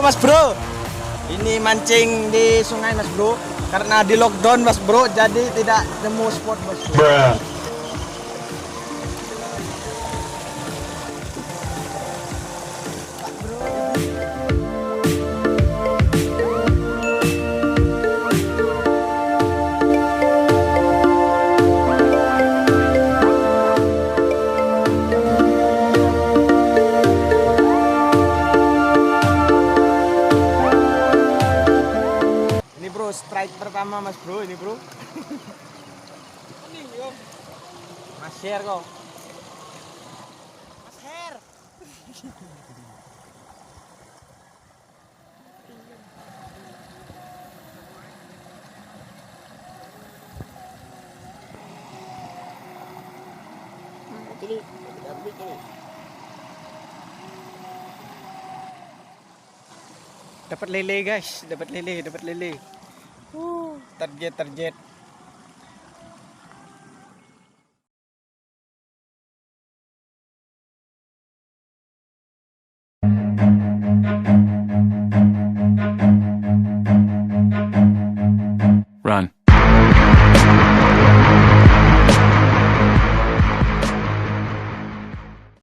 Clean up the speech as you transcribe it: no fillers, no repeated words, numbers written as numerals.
Mas Bro. Ini mancing di sungai Mas Bro. Karena di lockdown Mas Bro, jadi tidak nemu spot Mas Bro. Ini bro, strike pertama Mas Bro, ini bro. Mas Her kok. Mas Her. Dapat lele guys, dapat lele. Target.